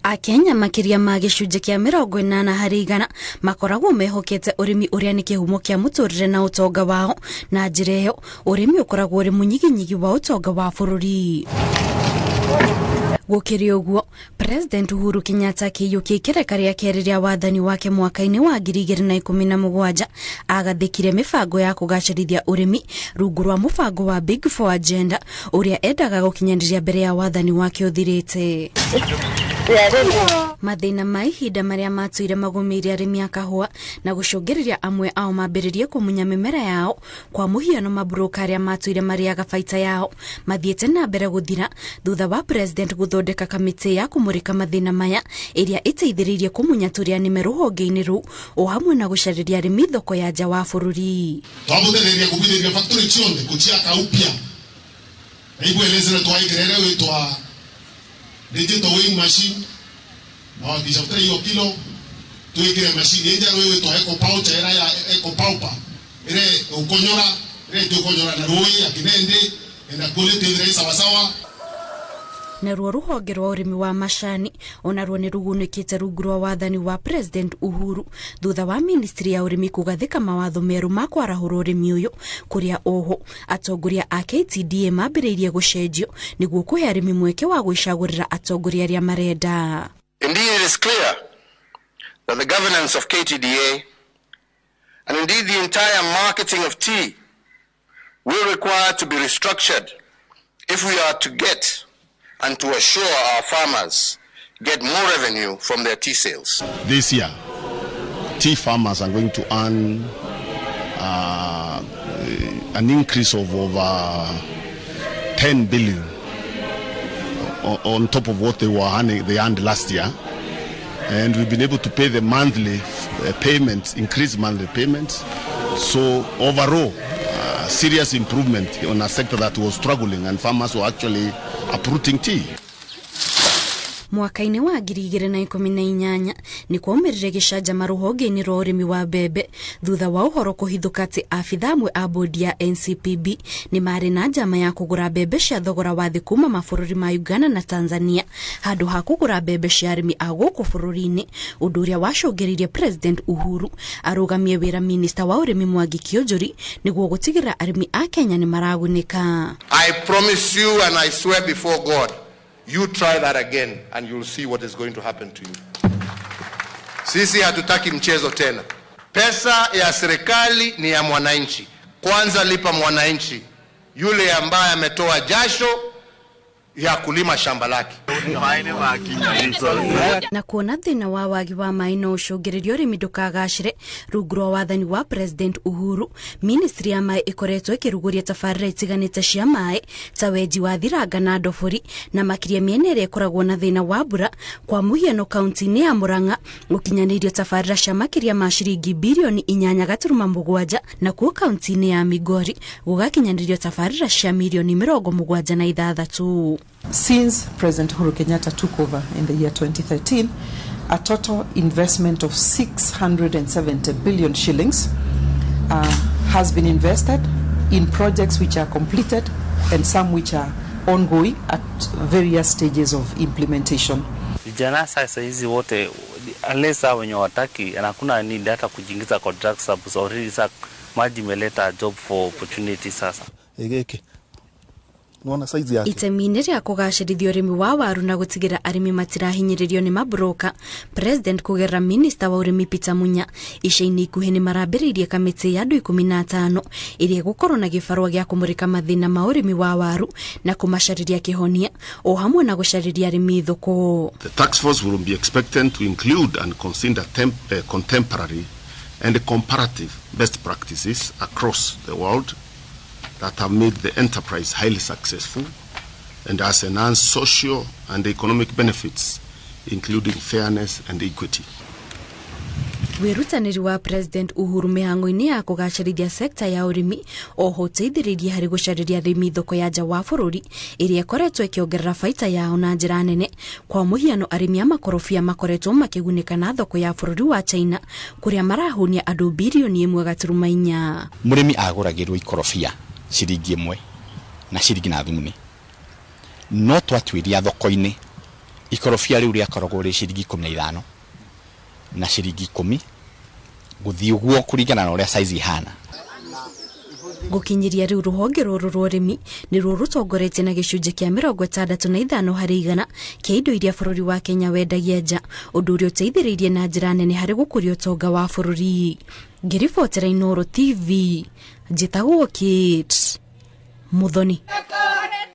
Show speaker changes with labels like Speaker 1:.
Speaker 1: Akenya makiria ma gicunjĩ kĩa 80 harĩ igana makoragwo mehokete ũrĩmi ũrĩa nĩ kĩhumo kĩa mũtũrĩre na ũtonga wao, na njĩra ĩyo ũrĩmi ũkoragwo ũrĩ mũnyiginyigi wa ũtonga wa bũrũri. Gũkĩrĩ ũguo, President Uhuru Kenyatta kĩiyũkia ikereka rĩa kerĩ rĩa wathani wake mwaka-inĩ wa 2017 agathĩkire mĩbango ya kũgacĩrithia ũrĩmi rungu rwa mũbango wa Big Four Agenda ũrĩa endaga gũkinyanĩria mbere ya wathani wake ũthirĩte. Mathĩna ma ihinda marĩa matuire magũmĩire arĩmi a kahũa na gũcũngĩrĩria amwe ao mambĩrĩrie kũmunya mĩmera yao, kwa mũhiano mabroka arĩa matuire marĩaga baita yao mathiĩte na mbere gũthira thutha wa President gũthondeka kamĩtĩ ya kũmũrĩka mathĩna maya ĩrĩa ĩteithĩrĩirie kũmunya tũrĩa nĩme rũhonge-inĩ rũu o hamwe na gũcarĩria arĩmi thoko ya nja wa bũrũri.
Speaker 2: Twamũthereria kũgirĩrĩria factory ciothe gũciaka upya na igwelezera twaigĩrĩre wĩtwa digital weighing machine na wakishafuta hiyo kilo tuwekele machine yenja wewe to eco pouch era ya eco paupa ile ukonyora na roi akinende enda quality ile sawa sawa.
Speaker 1: Na rũhonge rwa ũrĩmi wa macani onaruo nĩ rũgunĩkĩte rungu rwa wathani wa President Uhuru thutha wa ministry ya ũrĩmi kũgathĩka mawatho merũ ma kwarahũra ũrĩmi ũyũ, kũrĩa oho atongoria a KTDA mambĩrĩirie gũcenjio nĩguo kũhe arĩmi mweke wa gwĩcagũrĩra atongoria arĩa marenda.
Speaker 3: Indeed, it is clear that the governance of KTDA and indeed the entire marketing of tea will require to be restructured if we are to get and to assure our farmers get more revenue from their tea sales.
Speaker 2: This year, tea farmers are going to earn an increase of over 10 billion on top of what they earned last year. And we've been able to pay the monthly payments, increase monthly payments. So overall, serious improvement on a sector that was struggling and farmers were actually uprooting tea.
Speaker 1: Mwaka-inĩ wa 2018 nĩ kwaumĩrire gĩcanjama rũhonge-inĩ rwa ũrĩmi wa mbembe thutha wa ũhoro kũhithũka atĩ abitha amwe a bodi ya NCPB nĩ marĩ na njama ya kũgũra mbembe cia thogora wa thĩ kuma mabũrũri ma Uganda na Tanzania handũ ha kũgũra mbembe cia arĩmi a gũkũ bũrũri-inĩ, ũndũ ũrĩa wacũngĩrĩirie President Uhuru arũgamie wĩra Minister wa ũrĩmi Mwangi Kĩũnjũri nĩguo gũtigĩrĩra arĩmi a Kenya nĩ maragunĩka.
Speaker 3: I promise you and I swear before God, you try that again and you'll see what is going to happen to you. Sisi hatutaki mchezo tena. Pesa ya serikali ni ya mwananchi. Kwanza lipa mwananchi yule ambaye ametoa jasho ya kulima shamba lake.
Speaker 1: Na kuona thĩna wa wagi wa maĩ no ũcũngĩrĩrie ũrĩmi ndũkagacĩre rungu rwa wathani wa President Uhuru, ministry ya maĩ ĩkoretwo ĩkĩrugũria tabarĩra itiganĩte cia maĩ ta wenji wa thiranga na ndobori, na makĩria mĩena ĩrĩa ĩkoragwo na thĩna wa mbura, kwa mũhiano kaunti-inĩ ya Murang'a gũkinyanĩirio tabarĩra cia makĩria ma ciringi birioni 8.7, na kuo kaunti-inĩ ya Migori gũgakinyanĩrio tabarĩra cia mirioni 76.
Speaker 4: Since President Uhuru Kenyatta took over in the year 2013, a total investment of 670 billion shillings has been invested in projects which are completed and some which are ongoing at various stages of implementation.
Speaker 5: Vijana sasa hizi wote unless wenye wataki na kuna need hata kujiingiza contract sababu already sasa maji imeleta job for opportunity sasa.
Speaker 1: Itemi-inĩ rĩa kũgacĩrithia ũrĩmi wa waru na gũtigĩra arĩmi matirahinyĩrĩrio nĩ mabroka, President kũgerera Minister wa ũrĩmi Peter Munya ica-inĩ ikuhĩ nĩ marambĩrĩirie kamĩtĩ ya andũ 15 ĩrĩa gũkorwo na gĩbarũa gĩa kũmũrĩka mathĩna ma ũrĩmi wa waru na kũmacarĩria kĩhonia o hamwe na gũcarĩria arĩmi thoko.
Speaker 2: The task force will be expected to include and consider contemporary and comparative best practices across the world that have made the enterprise highly successful and has enhanced social and economic benefits, including fairness and equity.
Speaker 1: Wĩrutanĩri wa President Uhuru mĩhang'o-inĩ ya kũgacĩrithia sekta ya ũrĩmi oho teithĩrĩria harĩ gũcarĩria arĩmi thoko ya nja wa bũrũri ĩrĩa ĩkoretwo ĩkĩongerera baita yao na njĩra nene. Kwa mũhiano arĩmi a makorobia makoretwo makĩgunĩka na thoko ya bũrũri wa China kũrĩa marahunia andũ birioni 1.4.
Speaker 6: Mũrĩmi agũragĩrwo ikorobia ciringi 1 na ciringi na thumuni, no twatuĩria thoko-inĩ ikorofia riu riakoragwo ri ciringi 15 na ciringi 10 guthii uguo kuringana na uria size ihana.
Speaker 1: Gukinyiria riu ruhonge ruru rūrīmi ni rutongoretie na gicunjĩ kia 65% harĩ igana kia indo iria bũrũri wa Kenya wendagia nja, ũndũ ũrĩa ũteithĩrĩirie na njĩra nene harĩ gũkũria ũtonga wa bũrũri. Ngĩribotera Inooro TV, njĩtagwo Kate Muthoni.